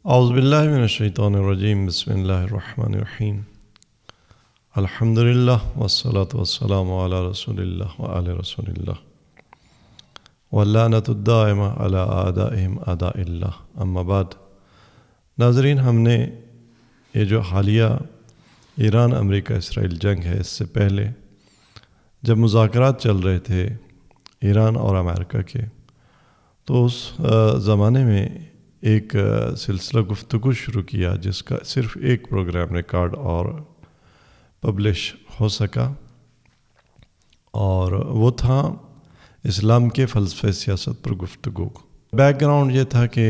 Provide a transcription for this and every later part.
اعوذ باللہ من الشیطان الرجیم بسم اللہ الرحمن الرحیم الحمد للہ والصلاة والسلام علی رسول اللہ وعلی رسول اللہ واللعنۃ الدائمہ علی اعدائہم اعداء اللہ اما بعد۔ ناظرین، ہم نے یہ جو حالیہ ایران امریکہ اسرائیل جنگ ہے، اس سے پہلے جب مذاکرات چل رہے تھے ایران اور امریکہ کے، تو اس زمانے میں ایک سلسلہ گفتگو شروع کیا جس کا صرف ایک پروگرام ریکارڈ اور پبلش ہو سکا، اور وہ تھا اسلام کے فلسفہ سیاست پر گفتگو۔ بیک گراؤنڈ یہ تھا کہ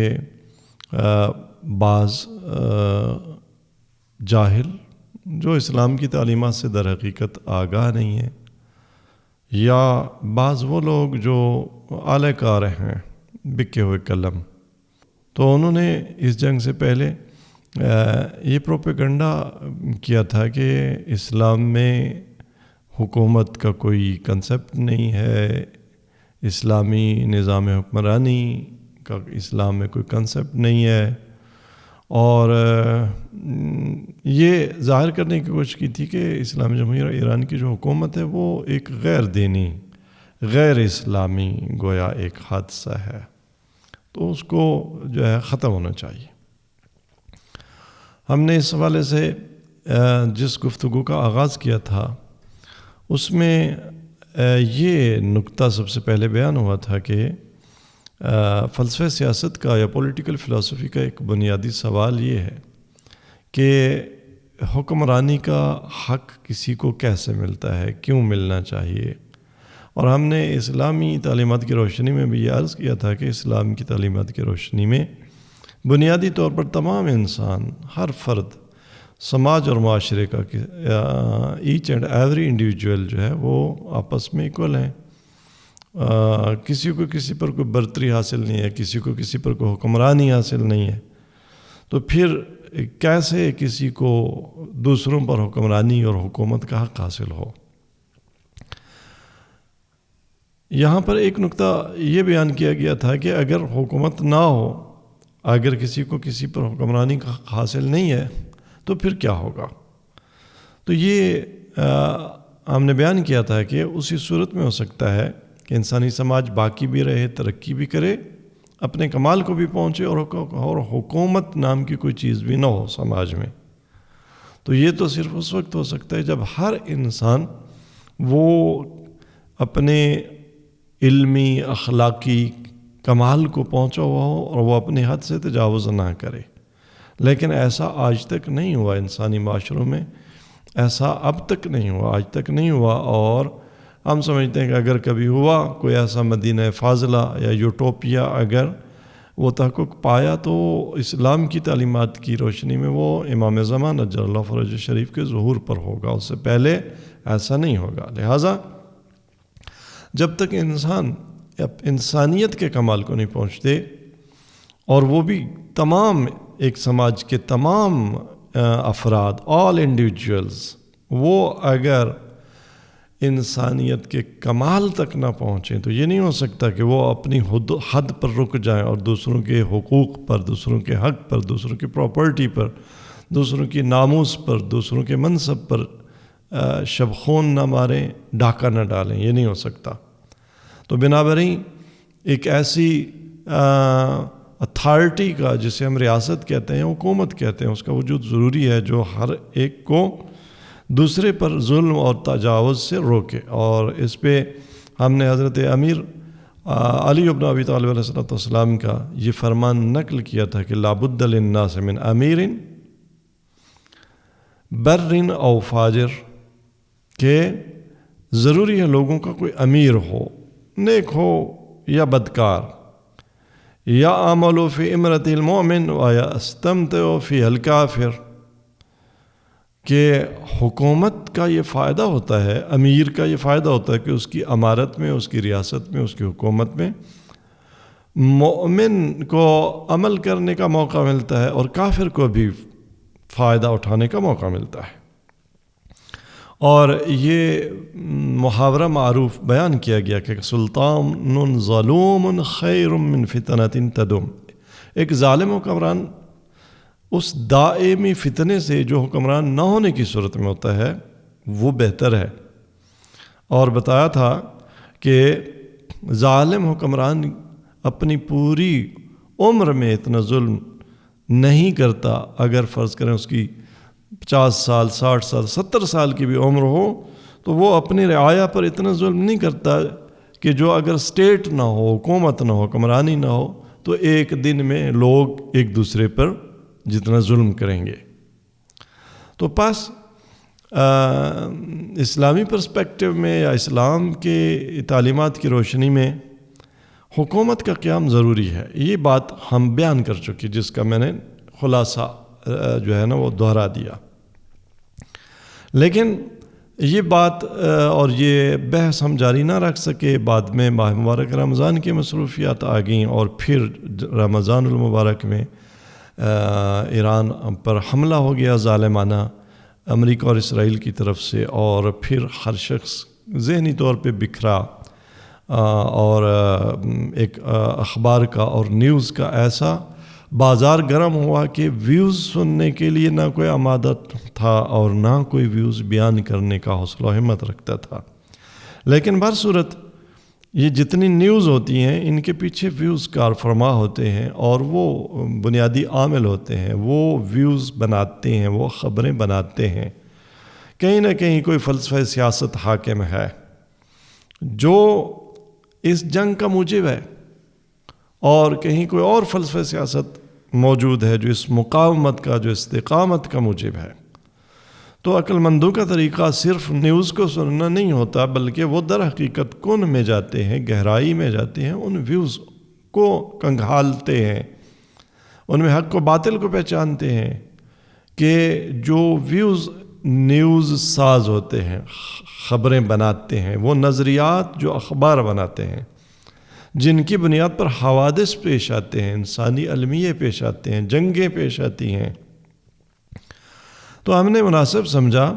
بعض جاہل جو اسلام کی تعلیمات سے در حقیقت آگاہ نہیں ہیں، یا بعض وہ لوگ جو اعلی کار ہیں، بکے ہوئے قلم، تو انہوں نے اس جنگ سے پہلے یہ پروپیگنڈا کیا تھا کہ اسلام میں حکومت کا کوئی کنسپٹ نہیں ہے، اسلامی نظام حکمرانی کا اسلام میں کوئی کنسپٹ نہیں ہے، اور یہ ظاہر کرنے کی کوشش کی تھی کہ اسلامی جمہوریہ ایران کی جو حکومت ہے وہ ایک غیر دینی، غیر اسلامی گویا ایک حادثہ ہے، تو اس کو جو ہے ختم ہونا چاہیے۔ ہم نے اس حوالے سے جس گفتگو کا آغاز کیا تھا اس میں یہ نکتہ سب سے پہلے بیان ہوا تھا کہ فلسفہ سیاست کا یا پولیٹیکل فلسفی کا ایک بنیادی سوال یہ ہے کہ حکمرانی کا حق کسی کو کیسے ملتا ہے، کیوں ملنا چاہیے، اور ہم نے اسلامی تعلیمات کی روشنی میں بھی یہ عرض کیا تھا کہ اسلام کی تعلیمات کی روشنی میں بنیادی طور پر تمام انسان، ہر فرد، سماج اور معاشرے کا ایچ اینڈ ایوری انڈیویجول جو ہے وہ آپس میں ایکول ہیں، کسی کو کسی پر کوئی برتری حاصل نہیں ہے، کسی کو کسی پر کوئی حکمرانی حاصل نہیں ہے، تو پھر کیسے کسی کو دوسروں پر حکمرانی اور حکومت کا حق حاصل ہو۔ یہاں پر ایک نکتہ یہ بیان کیا گیا تھا کہ اگر حکومت نہ ہو، اگر کسی کو کسی پر حکمرانی کا حق حاصل نہیں ہے تو پھر کیا ہوگا؟ تو یہ ہم نے بیان کیا تھا کہ اسی صورت میں ہو سکتا ہے کہ انسانی سماج باقی بھی رہے، ترقی بھی کرے، اپنے کمال کو بھی پہنچے، اور حکومت نام کی کوئی چیز بھی نہ ہو سماج میں۔ تو یہ تو صرف اس وقت ہو سکتا ہے جب ہر انسان وہ اپنے علمی اخلاقی کمال کو پہنچا ہوا ہو اور وہ اپنی حد سے تجاوز نہ کرے، لیکن ایسا آج تک نہیں ہوا انسانی معاشروں میں، ایسا اب تک نہیں ہوا، آج تک نہیں ہوا، اور ہم سمجھتے ہیں کہ اگر کبھی ہوا کوئی ایسا مدینہ فاضلہ یا یوٹوپیا اگر وہ تحقق پایا تو اسلام کی تعلیمات کی روشنی میں وہ امام زمان اجل اللہ فرجہ شریف کے ظہور پر ہوگا، اس سے پہلے ایسا نہیں ہوگا۔ لہٰذا جب تک انسان انسانیت کے کمال کو نہیں پہنچتے، اور وہ بھی تمام ایک سماج کے تمام افراد، آل انڈیویجولز، وہ اگر انسانیت کے کمال تک نہ پہنچیں تو یہ نہیں ہو سکتا کہ وہ اپنی حد پر رک جائیں اور دوسروں کے حقوق پر، دوسروں کے حق پر، دوسروں کی پراپرٹی پر، دوسروں کی ناموس پر، دوسروں کے منصب پر شب خون نہ ماریں، ڈاکہ نہ ڈالیں، یہ نہیں ہو سکتا۔ تو بنابراین ایک ایسی اتھارٹی کا، جسے ہم ریاست کہتے ہیں، حکومت کہتے ہیں، اس کا وجود ضروری ہے جو ہر ایک کو دوسرے پر ظلم اور تجاوز سے روکے، اور اس پہ ہم نے حضرت امیر علی بن ابی طالب علیہ السلام کا یہ فرمان نقل کیا تھا کہ لابد للناس من امیر بر او فاجر، کہ ضروری ہے لوگوں کا کوئی امیر ہو، نیک ہو یا بدکار، یا عمل فی امرۃ المؤمن و یا استمتع فی الکافر، کہ حکومت کا یہ فائدہ ہوتا ہے، امیر کا یہ فائدہ ہوتا ہے کہ اس کی امارت میں، اس کی ریاست میں، اس کی حکومت میں مومن کو عمل کرنے کا موقع ملتا ہے اور کافر کو بھی فائدہ اٹھانے کا موقع ملتا ہے۔ اور یہ محاورہ معروف بیان کیا گیا کہ سلطان ظلوم خیر من فتنۃ تدوم، ایک ظالم حکمران اس دائمی فتنے سے جو حکمران نہ ہونے کی صورت میں ہوتا ہے وہ بہتر ہے۔ اور بتایا تھا کہ ظالم حکمران اپنی پوری عمر میں اتنا ظلم نہیں کرتا، اگر فرض کریں اس کی 50 سال 60 سال 70 سال کی بھی عمر ہو تو وہ اپنی رعایا پر اتنا ظلم نہیں کرتا کہ جو اگر اسٹیٹ نہ ہو، حکومت نہ ہو، حکمرانی نہ ہو تو ایک دن میں لوگ ایک دوسرے پر جتنا ظلم کریں گے۔ تو پس اسلامی پرسپیکٹو میں یا اسلام کے تعلیمات کی روشنی میں حکومت کا قیام ضروری ہے، یہ بات ہم بیان کر چکے، جس کا میں نے خلاصہ جو ہے نا وہ دہرا دیا۔ لیکن یہ بات اور یہ بحث ہم جاری نہ رکھ سکے، بعد میں ماہ مبارک رمضان کی مصروفیات آ گئیں، اور پھر رمضان المبارک میں ایران پر حملہ ہو گیا ظالمانہ امریکہ اور اسرائیل کی طرف سے، اور پھر ہر شخص ذہنی طور پہ بکھرا، اور ایک اخبار کا اور نیوز کا ایسا بازار گرم ہوا کہ ویوز سننے کے لیے نہ کوئی آمادہ تھا اور نہ کوئی ویوز بیان کرنے کا حوصلہ و ہمت رکھتا تھا۔ لیکن برصورت یہ جتنی نیوز ہوتی ہیں ان کے پیچھے ویوز کار فرما ہوتے ہیں، اور وہ بنیادی عامل ہوتے ہیں، وہ ویوز بناتے ہیں، وہ خبریں بناتے ہیں۔ کہیں نہ کہیں کوئی فلسفہ سیاست حاکم ہے جو اس جنگ کا موجب ہے، اور کہیں کوئی اور فلسفہ سیاست موجود ہے جو اس مقاومت کا، جو استقامت کا موجب ہے۔ تو عقل مندوں کا طریقہ صرف نیوز کو سننا نہیں ہوتا، بلکہ وہ در حقیقت کن میں جاتے ہیں، گہرائی میں جاتے ہیں، ان ویوز کو کنگھالتے ہیں، ان میں حق و باطل کو پہچانتے ہیں کہ جو ویوز نیوز ساز ہوتے ہیں، خبریں بناتے ہیں، وہ نظریات جو اخبار بناتے ہیں، جن کی بنیاد پر حوادث پیش آتے ہیں، انسانی المیے پیش آتے ہیں، جنگیں پیش آتی ہیں۔ تو ہم نے مناسب سمجھا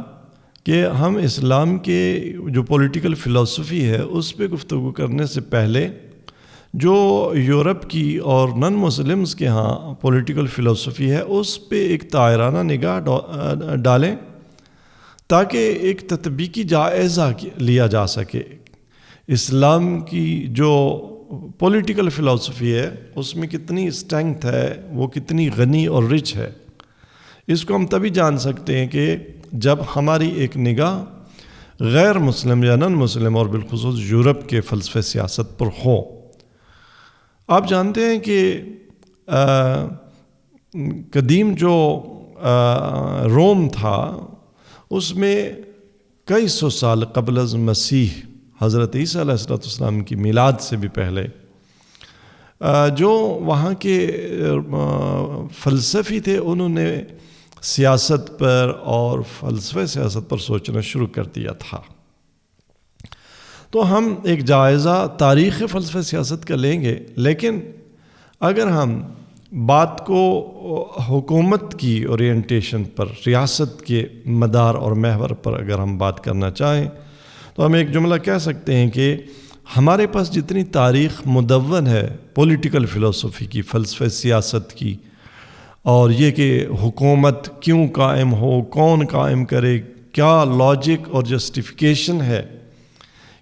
کہ ہم اسلام کے جو پولیٹیکل فلسفی ہے اس پہ گفتگو کرنے سے پہلے جو یورپ کی اور نن مسلمز کے ہاں پولیٹیکل فلسفی ہے اس پہ ایک طائرانہ نگاہ ڈالیں، تاکہ ایک تطبیقی جائزہ لیا جا سکے۔ اسلام کی جو پولیٹیکل فلسفی ہے اس میں کتنی اسٹرینگتھ ہے، وہ کتنی غنی اور رچ ہے۔ اس کو ہم تبھی جان سکتے ہیں کہ جب ہماری ایک نگاہ غیر مسلم یا نن مسلم اور بالخصوص یورپ کے فلسفہ سیاست پر ہو۔ آپ جانتے ہیں کہ قدیم جو روم تھا اس میں کئی سو سال قبل از مسیح حضرت عیسیٰ علیہ السلام کی میلاد سے بھی پہلے جو وہاں کے فلسفی تھے انہوں نے سیاست پر اور فلسفہ سیاست پر سوچنا شروع کر دیا تھا۔ تو ہم ایک جائزہ تاریخ فلسفہ سیاست کا لیں گے، لیکن اگر ہم بات کو حکومت کی اورینٹیشن پر، ریاست کے مدار اور محور پر اگر ہم بات کرنا چاہیں تو ہم ایک جملہ کہہ سکتے ہیں کہ ہمارے پاس جتنی تاریخ مدون ہے پولیٹیکل فلسفی کی، فلسفہ سیاست کی، اور یہ کہ حکومت کیوں قائم ہو، کون قائم کرے، کیا لاجک اور جسٹیفیکیشن ہے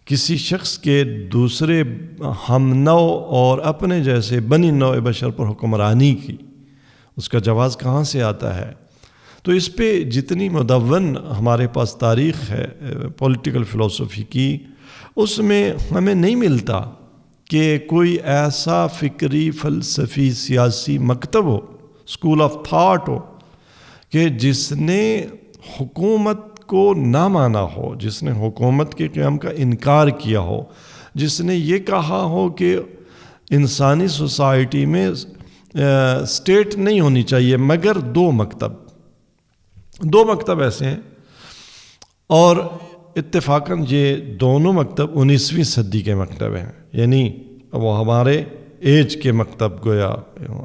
کسی شخص کے دوسرے ہم نو اور اپنے جیسے بنی نوع بشر پر حکمرانی کی، اس کا جواز کہاں سے آتا ہے۔ تو اس پہ جتنی مدون ہمارے پاس تاریخ ہے پولیٹیکل فلسفی کی، اس میں ہمیں نہیں ملتا کہ کوئی ایسا فکری فلسفی سیاسی مکتب ہو، اسکول آف تھاٹ ہو، کہ جس نے حکومت کو نہ مانا ہو، جس نے حکومت کے قیام کا انکار کیا ہو، جس نے یہ کہا ہو کہ انسانی سوسائٹی میں اسٹیٹ نہیں ہونی چاہیے مگر دو مکتب ایسے ہیں، اور اتفاقاً یہ دونوں مکتب 19ویں صدی کے مکتب ہیں، یعنی وہ ہمارے ایج کے مکتب، گویا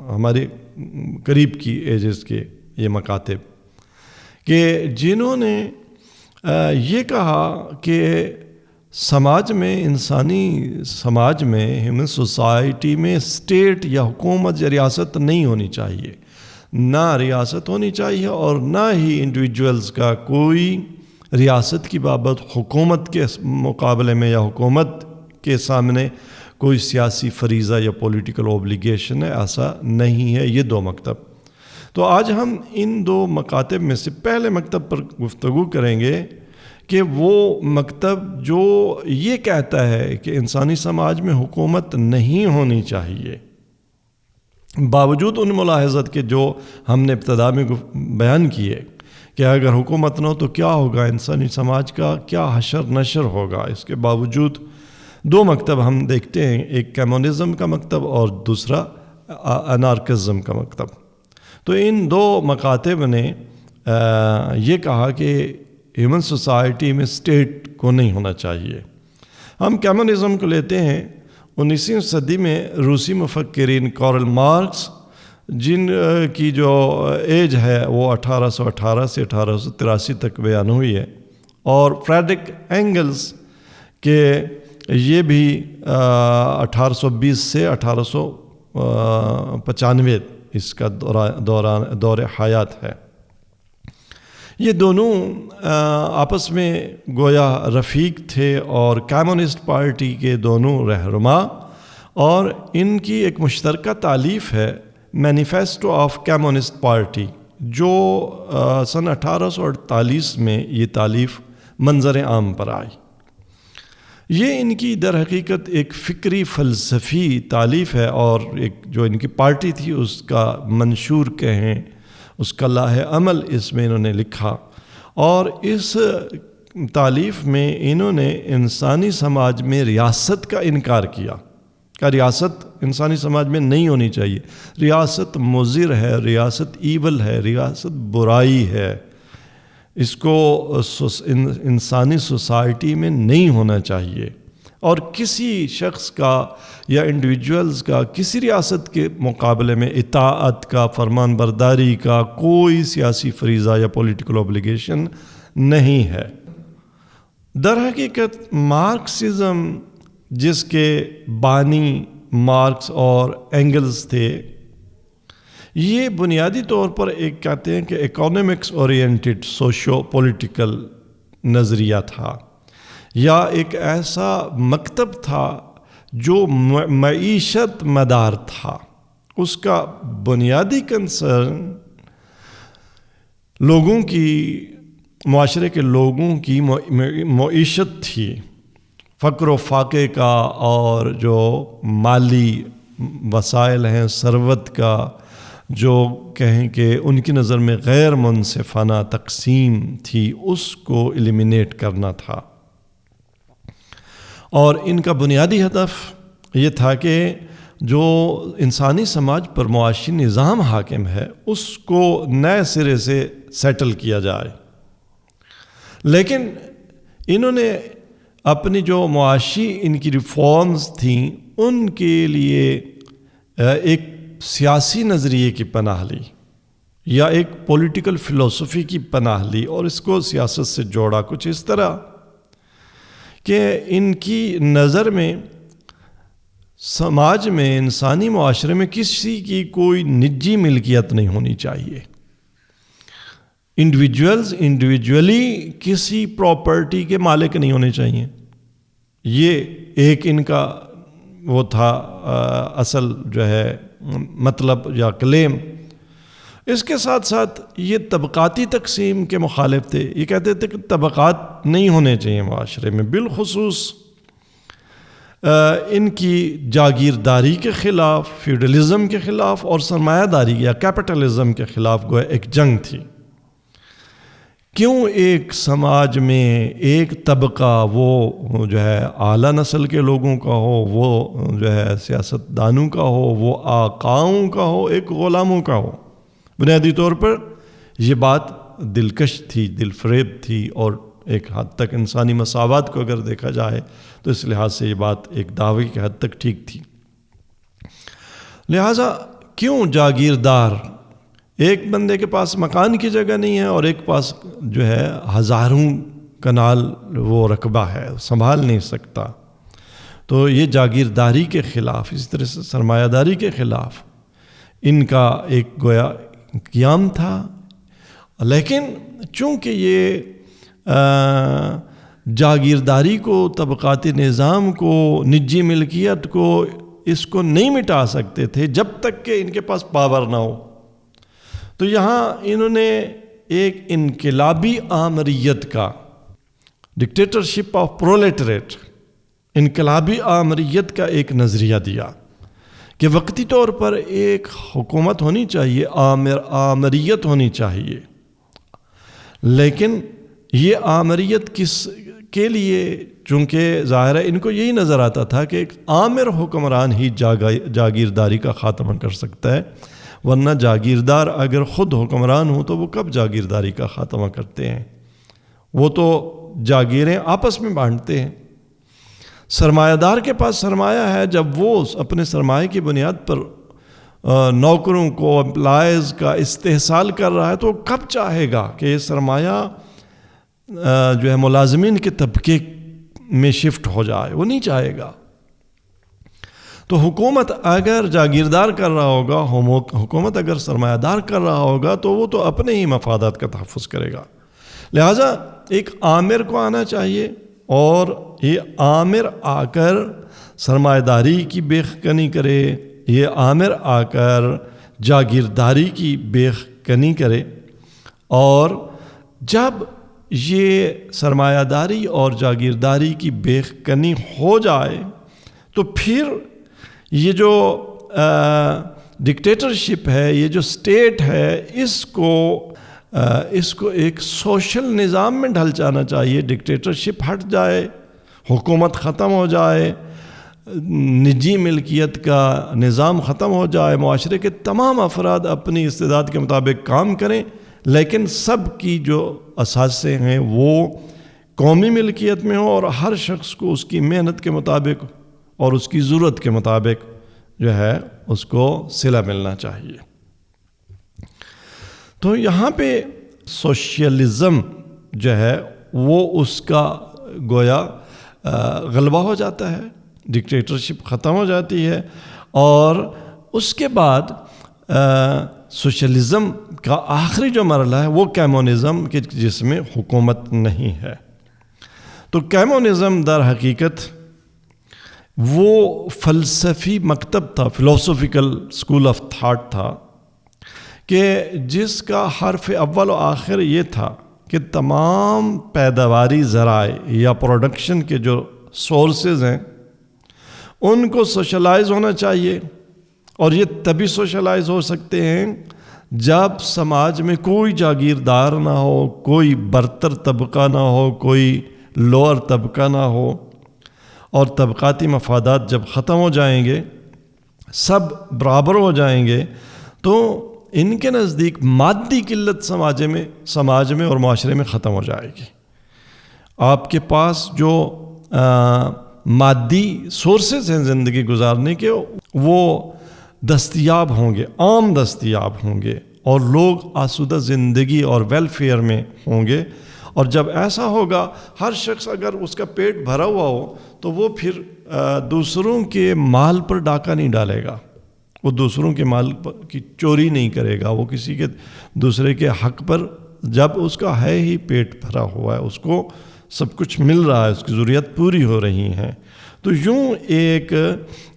ہمارے قریب کی ایجز کے یہ مکاتب، کہ جنہوں نے یہ کہا کہ سماج میں، انسانی سماج میں، ہیومن سوسائٹی میں اسٹیٹ یا حکومت یا ریاست نہیں ہونی چاہیے، نہ ریاست ہونی چاہیے اور نہ ہی انڈیویجولز کا کوئی ریاست کی بابت حکومت کے مقابلے میں یا حکومت کے سامنے کوئی سیاسی فریضہ یا پولیٹیکل اوبلیگیشن ہے، ایسا نہیں ہے یہ دو مکتب۔ تو آج ہم ان دو مکاتب میں سے پہلے مکتب پر گفتگو کریں گے کہ وہ مکتب جو یہ کہتا ہے کہ انسانی سماج میں حکومت نہیں ہونی چاہیے، باوجود ان ملاحظات کے جو ہم نے ابتدا میں بیان کیے کہ اگر حکومت نہ ہو تو کیا ہوگا، انسانی سماج کا کیا حشر نشر ہوگا۔ اس کے باوجود دو مکتب ہم دیکھتے ہیں، ایک کمیونزم کا مکتب اور دوسرا انارکزم کا مکتب۔ تو ان دو مکاتب نے یہ کہا کہ ہیومن سوسائٹی میں اسٹیٹ کو نہیں ہونا چاہیے۔ ہم کمیونزم کو لیتے ہیں، 19ویں صدی میں روسی مفکرین کارل مارکس، جن کی جو ایج ہے وہ 1818 سے 1883 تک بیان ہوئی ہے، اور فریڈرک اینگلز کے یہ بھی 1820 سے 1895 اس کا دور حیات ہے۔ یہ دونوں آپس میں گویا رفیق تھے اور کمیونسٹ پارٹی کے دونوں رہنما، اور ان کی ایک مشترکہ تالیف ہے مینیفیسٹو آف کمیونسٹ پارٹی، جو سن 1848 میں یہ تالیف منظر عام پر آئی۔ یہ ان کی در حقیقت ایک فکری فلسفی تالیف ہے، اور ایک جو ان کی پارٹی تھی اس کا منشور کہیں، اس کا لاہ عمل اس میں انہوں نے لکھا، اور اس تالیف میں انہوں نے انسانی سماج میں ریاست کا انکار کیا کہ ریاست انسانی سماج میں نہیں ہونی چاہیے، ریاست مضر ہے، ریاست ایول ہے، ریاست برائی ہے، اس کو انسانی سوسائٹی میں نہیں ہونا چاہیے، اور کسی شخص کا یا انڈیویجولز کا کسی ریاست کے مقابلے میں اطاعت کا، فرمان برداری کا کوئی سیاسی فریضہ یا پولیٹیکل اوبلیگیشن نہیں ہے۔ در حقیقت مارکسزم، جس کے بانی مارکس اور اینگلز تھے، یہ بنیادی طور پر ایک کہتے ہیں کہ اکانومکس اورینٹڈ سوشو پولیٹیکل نظریہ تھا، یا ایک ایسا مکتب تھا جو معیشت مدار تھا۔ اس کا بنیادی کنسرن لوگوں کی، معاشرے کے لوگوں کی معیشت تھی، فقر و فاقے کا، اور جو مالی وسائل ہیں، ثروت کا جو کہیں کہ ان کی نظر میں غیر منصفانہ تقسیم تھی، اس کو ایلیمینیٹ کرنا تھا۔ اور ان کا بنیادی ہدف یہ تھا کہ جو انسانی سماج پر معاشی نظام حاکم ہے اس کو نئے سرے سے سیٹل کیا جائے۔ لیکن انہوں نے اپنی جو معاشی ان کی ریفارمز تھیں ان کے لیے ایک سیاسی نظریے کی پناہ لی، یا ایک پولیٹیکل فلسفی کی پناہ لی، اور اس کو سیاست سے جوڑا کچھ اس طرح کہ ان کی نظر میں سماج میں، انسانی معاشرے میں کسی کی کوئی نجی ملکیت نہیں ہونی چاہیے۔ انڈیویجولز انڈیویجولی کسی پراپرٹی کے مالک نہیں ہونے چاہیے۔ یہ ایک ان کا وہ تھا اصل جو ہے مطلب یا کلیم۔ اس کے ساتھ ساتھ یہ طبقاتی تقسیم کے مخالف تھے۔ یہ کہتے تھے کہ طبقات نہیں ہونے چاہیے معاشرے میں، بالخصوص ان کی جاگیرداری کے خلاف، فیوڈلزم کے خلاف، اور سرمایہ داری یا کیپٹلزم کے خلاف گویا ایک جنگ تھی۔ کیوں ایک سماج میں ایک طبقہ وہ جو ہے اعلیٰ نسل کے لوگوں کا ہو، وہ جو ہے سیاست دانوں کا ہو، وہ آقاؤں کا ہو، ایک غلاموں کا ہو؟ بنیادی طور پر یہ بات دلکش تھی، دل فریب تھی، اور ایک حد تک انسانی مساوات کو اگر دیکھا جائے تو اس لحاظ سے یہ بات ایک دعوے کی حد تک ٹھیک تھی۔ لہٰذا کیوں جاگیردار، ایک بندے کے پاس مکان کی جگہ نہیں ہے اور ایک پاس جو ہے ہزاروں کنال وہ رقبہ ہے، سنبھال نہیں سکتا، تو یہ جاگیرداری کے خلاف، اس طرح سے سرمایہ داری کے خلاف ان کا ایک گویا قیام تھا، لیکن چونکہ یہ جاگیرداری کو، طبقاتی نظام کو، نجی ملکیت کو، اس کو نہیں مٹا سکتے تھے جب تک کہ ان کے پاس پاور نہ ہو. تو یہاں انہوں نے ایک انقلابی آمریت کا، ڈکٹیٹرشپ آف پرولیٹریٹ، انقلابی آمریت کا ایک نظریہ دیا کہ وقتی طور پر ایک حکومت ہونی چاہیے، آمریت ہونی چاہیے، لیکن یہ آمریت کس کے لیے؟ چونکہ ظاہر ہے ان کو یہی نظر آتا تھا کہ ایک آمر حکمران ہی جاگیرداری کا خاتمہ کر سکتا ہے، ورنہ جاگیردار اگر خود حکمران ہوں تو وہ کب جاگیرداری کا خاتمہ کرتے ہیں؟ وہ تو جاگیریں آپس میں بانٹتے ہیں. سرمایہ دار کے پاس سرمایہ ہے، جب وہ اپنے سرمایہ کی بنیاد پر نوکروں کو، امپلائیز کا استحصال کر رہا ہے، تو وہ کب چاہے گا کہ یہ سرمایہ جو ہے ملازمین کے طبقے میں شفٹ ہو جائے؟ وہ نہیں چاہے گا. تو حکومت اگر جاگیردار کر رہا ہوگا، حکومت اگر سرمایہ دار کر رہا ہوگا، تو وہ تو اپنے ہی مفادات کا تحفظ کرے گا. لہٰذا ایک آمر کو آنا چاہیے، اور یہ آمر آ کر سرمایہ داری کی بیخ کنی کرے، یہ آمر آ کر جاگیرداری کی بیخ کنی کرے. اور جب یہ سرمایہ داری اور جاگیرداری کی بیخ کنی ہو جائے تو پھر یہ جو ڈکٹیٹرشپ ہے، یہ جو اسٹیٹ ہے، اس کو ایک سوشل نظام میں ڈھل جانا چاہیے. ڈکٹیٹرشپ ہٹ جائے، حکومت ختم ہو جائے، نجی ملکیت کا نظام ختم ہو جائے، معاشرے کے تمام افراد اپنی استعداد کے مطابق کام کریں، لیکن سب کی جو اثاثے ہیں وہ قومی ملکیت میں ہوں، اور ہر شخص کو اس کی محنت کے مطابق اور اس کی ضرورت کے مطابق جو ہے اس کو صلہ ملنا چاہیے. تو یہاں پہ سوشیلزم جو ہے وہ اس کا گویا غلبہ ہو جاتا ہے، ڈکٹیٹرشپ ختم ہو جاتی ہے، اور اس کے بعد سوشلزم کا آخری جو مرحلہ ہے وہ کیمونزم، جس میں حکومت نہیں ہے. تو کیمونزم در حقیقت وہ فلسفی مکتب تھا، فلسفیکل اسکول آف تھاٹ تھا، کہ جس کا حرف اول و آخر یہ تھا کہ تمام پیداواری ذرائع یا پروڈکشن کے جو سورسز ہیں ان کو سوشلائز ہونا چاہیے. اور یہ تبھی سوشلائز ہو سکتے ہیں جب سماج میں کوئی جاگیردار نہ ہو، کوئی برتر طبقہ نہ ہو، کوئی لوور طبقہ نہ ہو، اور طبقاتی مفادات جب ختم ہو جائیں گے، سب برابر ہو جائیں گے، تو ان کے نزدیک مادی قلت سماج میں اور معاشرے میں ختم ہو جائے گی. آپ کے پاس جو مادی سورسز ہیں زندگی گزارنے کے، وہ دستیاب ہوں گے، عام دستیاب ہوں گے، اور لوگ آسودہ زندگی اور ویلفیئر میں ہوں گے. اور جب ایسا ہوگا، ہر شخص اگر اس کا پیٹ بھرا ہوا ہو تو وہ پھر دوسروں کے مال پر ڈاکہ نہیں ڈالے گا، وہ دوسروں کے مال کی چوری نہیں کرے گا، وہ کسی کے دوسرے کے حق پر، جب اس کا ہے ہی پیٹ بھرا ہوا ہے، اس کو سب کچھ مل رہا ہے، اس کی ضروریات پوری ہو رہی ہیں، تو یوں ایک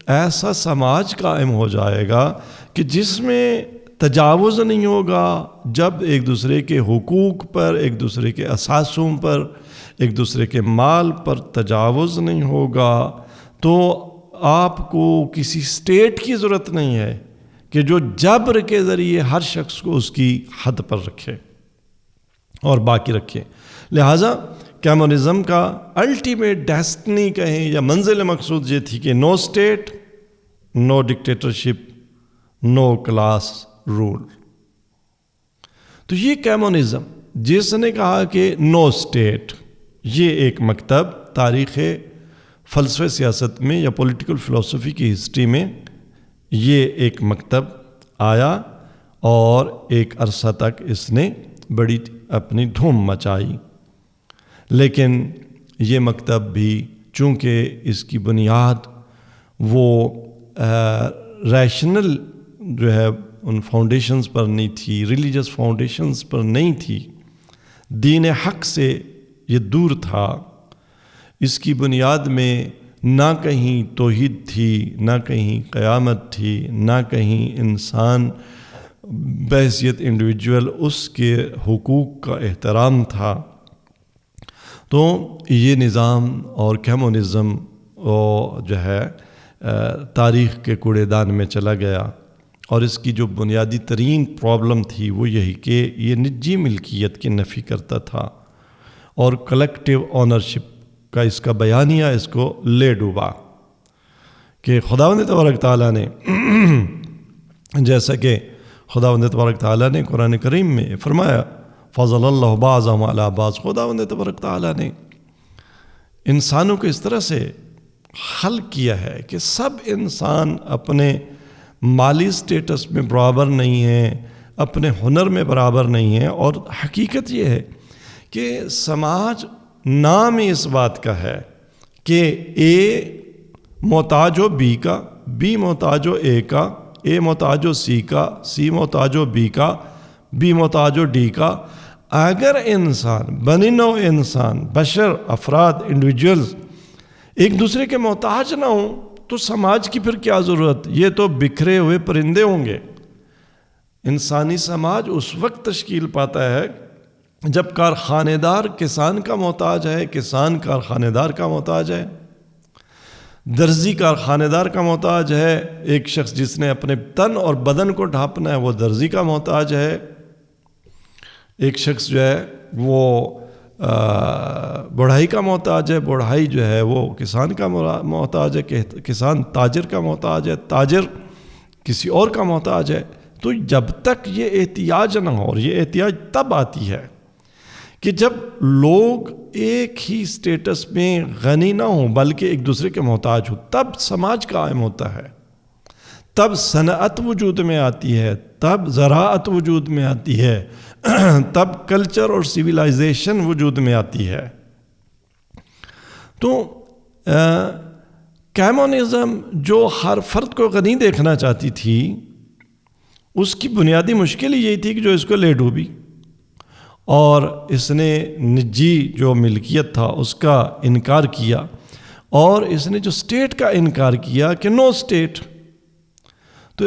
ایسا سماج قائم ہو جائے گا کہ جس میں تجاوز نہیں ہوگا. جب ایک دوسرے کے حقوق پر، ایک دوسرے کے اثاثوں پر، ایک دوسرے کے مال پر تجاوز نہیں ہوگا، تو آپ کو کسی اسٹیٹ کی ضرورت نہیں ہے کہ جو جبر کے ذریعے ہر شخص کو اس کی حد پر رکھے اور باقی رکھے. لہٰذا کیمونزم کا الٹیمیٹ ڈیسٹنی کہیں یا منزل مقصود یہ تھی کہ نو اسٹیٹ، نو ڈکٹیٹرشپ، نو کلاس رول. تو یہ کیمونزم، جس نے کہا کہ نو اسٹیٹ، یہ ایک مکتب تاریخ فلسفہ سیاست میں یا پولیٹیکل فلسفی کی ہسٹری میں یہ ایک مکتب آیا، اور ایک عرصہ تک اس نے بڑی اپنی دھوم مچائی. لیکن یہ مکتب بھی چونکہ اس کی بنیاد وہ ریشنل جو ہے ان فاؤنڈیشنز پر نہیں تھی، ریلیجس فاؤنڈیشنز پر نہیں تھی، دین حق سے یہ دور تھا، اس کی بنیاد میں نہ کہیں توحید تھی، نہ کہیں قیامت تھی، نہ کہیں انسان بحیثیت انڈیویجول اس کے حقوق کا احترام تھا، تو یہ نظام اور کمیونزم جو ہے تاریخ کے کوڑے دان میں چلا گیا۔ اور اس کی جو بنیادی ترین پرابلم تھی وہ یہی کہ یہ نجی ملکیت کی نفی کرتا تھا اور کلیکٹیو آنرشپ کا اس کا بیانیہ اس کو لے ڈوبا کہ خداوند تبارک تعالیٰ نے جیسا کہ خداوند تبارک تعالیٰ نے قرآن کریم میں فرمایا فضل اللہ بعضهم علی بعض، خداوند تبارک تعالیٰ نے انسانوں کو اس طرح سے خلق کیا ہے کہ سب انسان اپنے مالی سٹیٹس میں برابر نہیں ہیں، اپنے ہنر میں برابر نہیں ہیں، اور حقیقت یہ ہے کہ سماج نام ہی اس بات کا ہے کہ اے محتاج ہو بی کا، بی محتاج ہو اے کا، اے محتاج ہو سی کا، سی محتاج ہو بی کا، بی محتاج ہو ڈی کا۔ اگر انسان بنی نوع انسان بشر افراد انڈیویجولز ایک دوسرے کے محتاج نہ ہوں تو سماج کی پھر کیا ضرورت؟ یہ تو بکھرے ہوئے پرندے ہوں گے۔ انسانی سماج اس وقت تشکیل پاتا ہے جب کارخانے دار کسان کا محتاج ہے، کسان کارخانے دار کا محتاج ہے، درزی کارخانے دار کا محتاج ہے، ایک شخص جس نے اپنے تن اور بدن کو ڈھانپنا ہے وہ درزی کا محتاج ہے، ایک شخص جو ہے وہ بڑھائی کا محتاج ہے، بڑھائی جو ہے وہ کسان کا محتاج ہے، کسان تاجر کا محتاج ہے، تاجر کسی اور کا محتاج ہے۔ تو جب تک یہ احتیاج نہ ہو، اور یہ احتیاج تب آتی ہے کہ جب لوگ ایک ہی سٹیٹس میں غنی نہ ہوں بلکہ ایک دوسرے کے محتاج ہو، تب سماج قائم ہوتا ہے، تب صنعت وجود میں آتی ہے، تب زراعت وجود میں آتی ہے، تب کلچر اور سیویلائزیشن وجود میں آتی ہے۔ تو کمیونزم جو ہر فرد کو غنی دیکھنا چاہتی تھی، اس کی بنیادی مشکل یہی تھی کہ جو اس کو لے ڈوبی، اور اس نے نجی جو ملکیت تھا اس کا انکار کیا، اور اس نے جو سٹیٹ کا انکار کیا کہ نو سٹیٹ۔ تو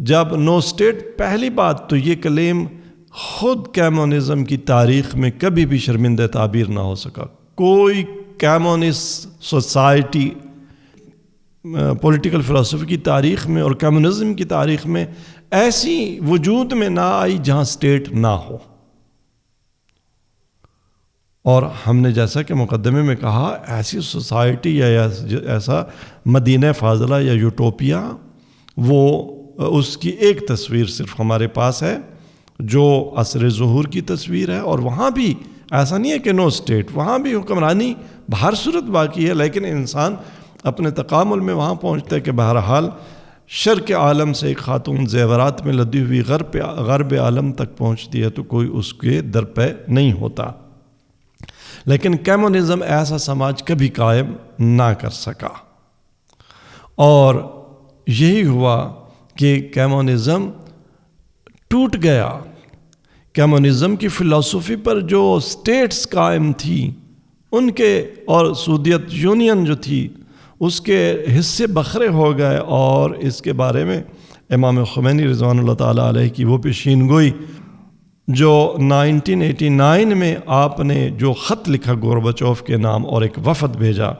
جب نو سٹیٹ، پہلی بات تو یہ کلیم خود کمیونزم کی تاریخ میں کبھی بھی شرمندہ تعبیر نہ ہو سکا۔ کوئی کمیونسٹ سوسائٹی پولیٹیکل فلسفی کی تاریخ میں اور کمیونزم کی تاریخ میں ایسی وجود میں نہ آئی جہاں سٹیٹ نہ ہو۔ اور ہم نے جیسا کہ مقدمے میں کہا، ایسی سوسائٹی یا ایسا مدینہ فاضلہ یا یوٹوپیا، وہ اس کی ایک تصویر صرف ہمارے پاس ہے جو عصر ظہور کی تصویر ہے، اور وہاں بھی ایسا نہیں ہے کہ نو سٹیٹ، وہاں بھی حکمرانی بہر صورت باقی ہے، لیکن انسان اپنے تکامل میں وہاں پہنچتا ہے کہ بہرحال شرق عالم سے ایک خاتون زیورات میں لدی ہوئی غرب عالم تک پہنچتی ہے تو کوئی اس کے در پہ نہیں ہوتا۔ لیکن کمیونزم ایسا سماج کبھی قائم نہ کر سکا، اور یہی ہوا کہ کمیونزم ٹوٹ گیا۔ کمیونزم کی فلسفی پر جو سٹیٹس قائم تھی ان کے، اور سوویت یونین جو تھی اس کے حصے بکھرے ہو گئے، اور اس کے بارے میں امام خمینی رضوان اللہ تعالیٰ علیہ کی وہ پیشین گوئی جو 1989 میں آپ نے جو خط لکھا گورباچوف کے نام اور ایک وفد بھیجا،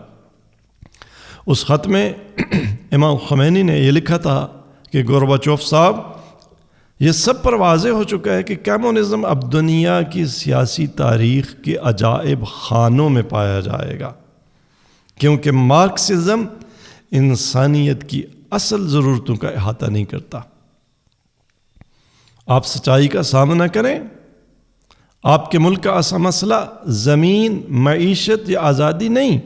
اس خط میں امام خمینی نے یہ لکھا تھا کہ گورباچوف صاحب، یہ سب پر واضح ہو چکا ہے کہ کمیونزم اب دنیا کی سیاسی تاریخ کے عجائب خانوں میں پایا جائے گا، کیونکہ مارکسزم انسانیت کی اصل ضرورتوں کا احاطہ نہیں کرتا۔ آپ سچائی کا سامنا کریں، آپ کے ملک کا اصل مسئلہ زمین، معیشت یا آزادی نہیں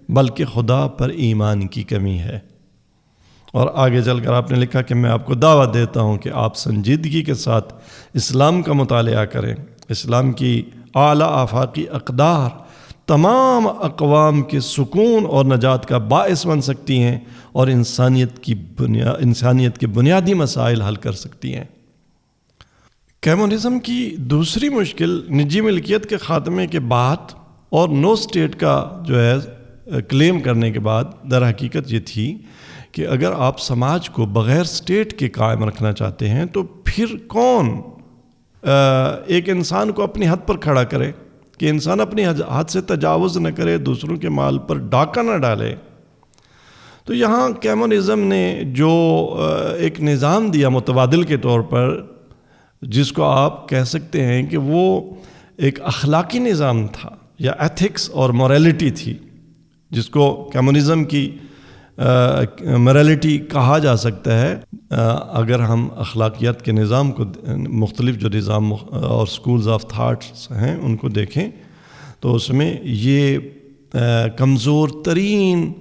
بلکہ خدا پر ایمان کی کمی ہے۔ اور آگے چل کر آپ نے لکھا کہ میں آپ کو دعوت دیتا ہوں کہ آپ سنجیدگی کے ساتھ اسلام کا مطالعہ کریں۔ اسلام کی اعلیٰ آفاقی اقدار تمام اقوام کے سکون اور نجات کا باعث بن سکتی ہیں اور انسانیت کے بنیادی مسائل حل کر سکتی ہیں۔ کمیونزم کی دوسری مشکل نجی ملکیت کے خاتمے کے بعد اور نو اسٹیٹ کا جو ہے کلیم کرنے کے بعد در حقیقت یہ تھی کہ اگر آپ سماج کو بغیر اسٹیٹ کے قائم رکھنا چاہتے ہیں تو پھر کون ایک انسان کو اپنی حد پر کھڑا کرے کہ انسان اپنی حد سے تجاوز نہ کرے، دوسروں کے مال پر ڈاکہ نہ ڈالے۔ تو یہاں کمیونزم نے جو ایک نظام دیا متبادل کے طور پر، جس کو آپ کہہ سکتے ہیں کہ وہ ایک اخلاقی نظام تھا یا ایتھکس اور موریلٹی تھی، جس کو کمیونزم کی موریلٹی کہا جا سکتا ہے۔ اگر ہم اخلاقیات کے نظام کو، مختلف جو نظام اور سکولز آف تھاٹس ہیں ان کو دیکھیں تو اس میں یہ کمزور ترین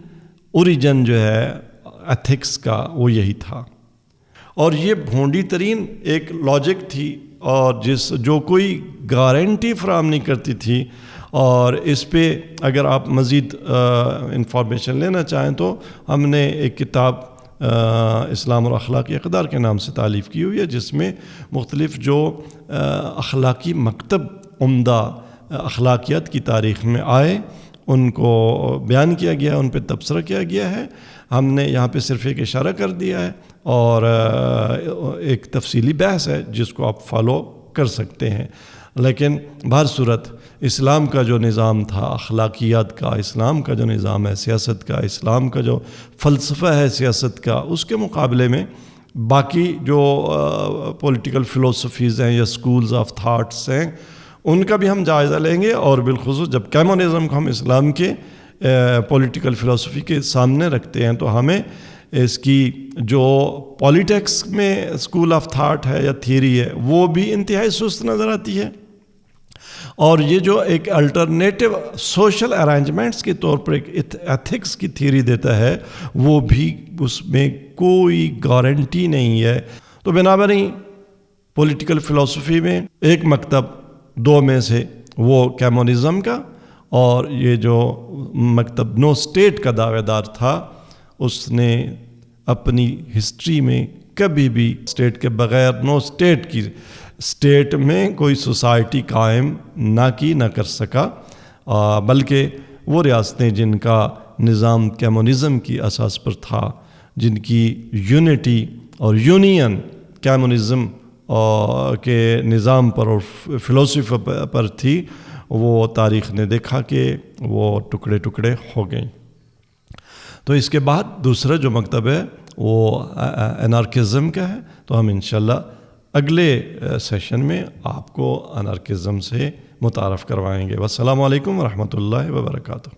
اوریجن جو ہے ایتھکس کا وہ یہی تھا، اور یہ بھونڈی ترین ایک لاجک تھی، اور جو کوئی گارنٹی فراہم نہیں کرتی تھی۔ اور اس پہ اگر آپ مزید انفارمیشن لینا چاہیں تو ہم نے ایک کتاب اسلام اور اخلاقی اقدار کے نام سے تالیف کی ہوئی ہے، جس میں مختلف جو اخلاقی مکتب عمدہ اخلاقیات کی تاریخ میں آئے ان کو بیان کیا گیا ہے، ان پہ تبصرہ کیا گیا ہے۔ ہم نے یہاں پہ صرف ایک اشارہ کر دیا ہے، اور ایک تفصیلی بحث ہے جس کو آپ فالو کر سکتے ہیں۔ لیکن بہر صورت اسلام کا جو نظام تھا اخلاقیات کا، اسلام کا جو نظام ہے سیاست کا، اسلام کا جو فلسفہ ہے سیاست کا، اس کے مقابلے میں باقی جو پولیٹیکل فلسفیز ہیں یا سکولز آف تھاٹس ہیں ان کا بھی ہم جائزہ لیں گے، اور بالخصوص جب کمیونزم کو ہم اسلام کے پولیٹیکل فلسفی کے سامنے رکھتے ہیں تو ہمیں اس کی جو پولیٹکس میں سکول آف تھاٹ ہے یا تھیوری ہے وہ بھی انتہائی سست نظر آتی ہے، اور یہ جو ایک الٹرنیٹو سوشل ارینجمنٹس کے طور پر ایک ایتھکس کی تھیوری دیتا ہے وہ بھی اس میں کوئی گارنٹی نہیں ہے۔ تو بنابراین پولیٹیکل فلسفی میں ایک مکتب دو میں سے وہ کمیونزم کا، اور یہ جو مکتب نو اسٹیٹ کا دعوے دار تھا اس نے اپنی ہسٹری میں کبھی بھی اسٹیٹ کے بغیر، نو اسٹیٹ کی اسٹیٹ میں کوئی سوسائٹی قائم نہ کی، نہ کر سکا، بلکہ وہ ریاستیں جن کا نظام کمیونزم کی اساس پر تھا، جن کی یونٹی اور یونین کمیونزم کے نظام پر اور فلسفے پر تھی، وہ تاریخ نے دیکھا کہ وہ ٹکڑے ٹکڑے ہو گئیں۔ تو اس کے بعد دوسرا جو مکتب ہے وہ انارکزم کا ہے، تو ہم انشاءاللہ اگلے سیشن میں آپ کو انارکزم سے متعارف کروائیں گے۔ والسلام علیکم ورحمۃ اللہ وبرکاتہ۔